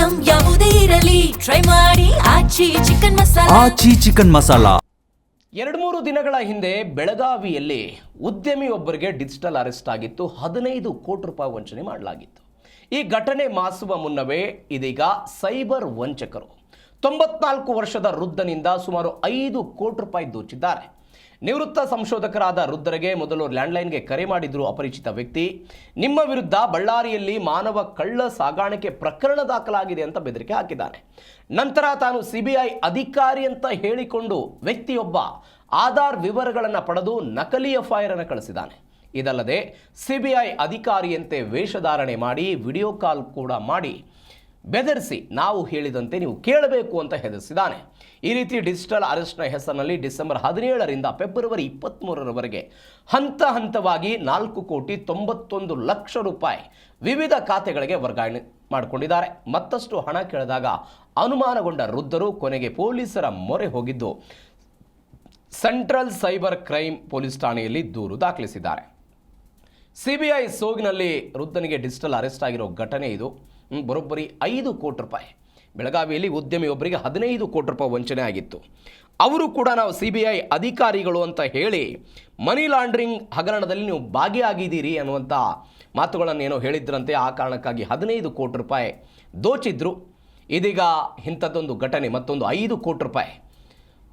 Item ಯಾವುದೇ ಇರಲಿ try ಮಾಡಿ ಆಚಿ ಚಿಕನ್ ಮಸಾಲಾ. 2-3 ದಿನಗಳ ಹಿಂದೆ ಬೆಳಗಾವಿಯಲ್ಲಿ ಉದ್ಯಮಿಯೊಬ್ಬರಿಗೆ ಡಿಜಿಟಲ್ ಅರೆಸ್ಟ್ ಆಗಿತ್ತು. 15 ಕೋಟಿ ರೂಪಾಯಿ ವಂಚನೆ ಮಾಡಲಾಗಿತ್ತು. ಈ ಘಟನೆ ಮಾಸುವ ಮುನ್ನವೇ ಇದೀಗ ಸೈಬರ್ ವಂಚಕರು 94 ವರ್ಷದ ವೃದ್ಧನಿಂದ ಸುಮಾರು 5 ಕೋಟಿ ರೂಪಾಯಿ ದೋಚಿದ್ದಾರೆ. ನಿವೃತ್ತ ಸಂಶೋಧಕರಾದ ವೃದ್ಧರಿಗೆ ಮೊದಲು ಲ್ಯಾಂಡ್ಲೈನ್ಗೆ ಕರೆ ಮಾಡಿದ್ರು ಅಪರಿಚಿತ ವ್ಯಕ್ತಿ. ನಿಮ್ಮ ವಿರುದ್ಧ ಬಳ್ಳಾರಿಯಲ್ಲಿ ಮಾನವ ಕಳ್ಳ ಸಾಗಾಣಿಕೆ ಪ್ರಕರಣ ದಾಖಲಾಗಿದೆ ಅಂತ ಬೆದರಿಕೆ ಹಾಕಿದ್ದಾನೆ. ನಂತರ ತಾನು ಸಿಬಿಐ ಅಧಿಕಾರಿ ಅಂತ ಹೇಳಿಕೊಂಡು ವ್ಯಕ್ತಿಯೊಬ್ಬ ಆಧಾರ್ ವಿವರಗಳನ್ನು ಪಡೆದು ನಕಲಿ ಎಫ್ಐಆರ್ ಅನ್ನು ಕಳಿಸಿದ್ದಾನೆ. ಇದಲ್ಲದೆ ಸಿಬಿಐ ಅಧಿಕಾರಿಯಂತೆ ವೇಷಧಾರಣೆ ಮಾಡಿ ವಿಡಿಯೋ ಕಾಲ್ ಕೂಡ ಮಾಡಿ ಬೆದರಿಸಿ ನಾವು ಹೇಳಿದಂತೆ ನೀವು ಕೇಳಬೇಕು ಅಂತ ಹೆದರಿಸಿದ್ದಾನೆ. ಈ ರೀತಿ ಡಿಜಿಟಲ್ ಅರೆಸ್ಟ್ನ ಹೆಸರಿನಲ್ಲಿ ಡಿಸೆಂಬರ್ 17ರಿಂದ ಫೆಬ್ರವರಿ 23ರವರೆಗೆ ಹಂತವಾಗಿ 4,91,00,000 ರೂಪಾಯಿ ವಿವಿಧ ಖಾತೆಗಳಿಗೆ ವರ್ಗಾವಣೆ ಮಾಡಿಕೊಂಡಿದ್ದಾರೆ. ಮತ್ತಷ್ಟು ಹಣ ಕೇಳಿದಾಗ ಅನುಮಾನಗೊಂಡ ವೃದ್ಧರು ಕೊನೆಗೆ ಪೊಲೀಸರ ಮೊರೆ ಹೋಗಿದ್ದು ಸೆಂಟ್ರಲ್ ಸೈಬರ್ ಕ್ರೈಮ್ ಪೊಲೀಸ್ ಠಾಣೆಯಲ್ಲಿ ದೂರು ದಾಖಲಿಸಿದ್ದಾರೆ. ಸಿಬಿಐ ಸೋಗಿನಲ್ಲಿ ವೃದ್ಧನಿಗೆ ಡಿಜಿಟಲ್ ಅರೆಸ್ಟ್ ಆಗಿರೋ ಘಟನೆ ಇದು. ಬರೋಬ್ಬರಿ 5 ಕೋಟಿ ರೂಪಾಯಿ. ಬೆಳಗಾವಿಯಲ್ಲಿ ಉದ್ಯಮಿಯೊಬ್ಬರಿಗೆ 15 ಕೋಟಿ ರೂಪಾಯಿ ವಂಚನೆ ಆಗಿತ್ತು. ಅವರು ಕೂಡ ನಾವು ಸಿಬಿಐ ಅಧಿಕಾರಿಗಳು ಅಂತ ಹೇಳಿ ಮನಿ ಲಾಂಡ್ರಿಂಗ್ ಹಗರಣದಲ್ಲಿ ನೀವು ಭಾಗಿಯಾಗಿದ್ದೀರಿ ಅನ್ನುವಂಥ ಮಾತುಗಳನ್ನು ಏನೋ ಹೇಳಿದ್ರಂತೆ. ಆ ಕಾರಣಕ್ಕಾಗಿ 15 ಕೋಟಿ ರೂಪಾಯಿ ದೋಚಿದ್ರು. ಇದೀಗ ಇಂಥದ್ದೊಂದು ಘಟನೆ, ಮತ್ತೊಂದು 5 ಕೋಟಿ ರೂಪಾಯಿ.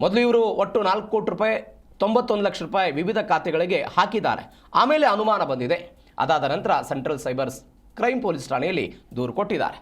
ಮೊದಲು ಇವರು ಒಟ್ಟು 4 ಕೋಟಿ ರೂಪಾಯಿ 91 ಲಕ್ಷ ರೂಪಾಯಿ ವಿವಿಧ ಖಾತೆಗಳಿಗೆ ಹಾಕಿದ್ದಾರೆ. ಆಮೇಲೆ ಅನುಮಾನ ಬಂದಿದೆ. ಅದಾದ ನಂತರ ಸೆಂಟ್ರಲ್ ಸೈಬರ್ ಕ್ರೈಮ್ ಪೊಲೀಸ್ ಠಾಣೆಯಲ್ಲಿ ದೂರು ಕೊಟ್ಟಿದ್ದಾರೆ.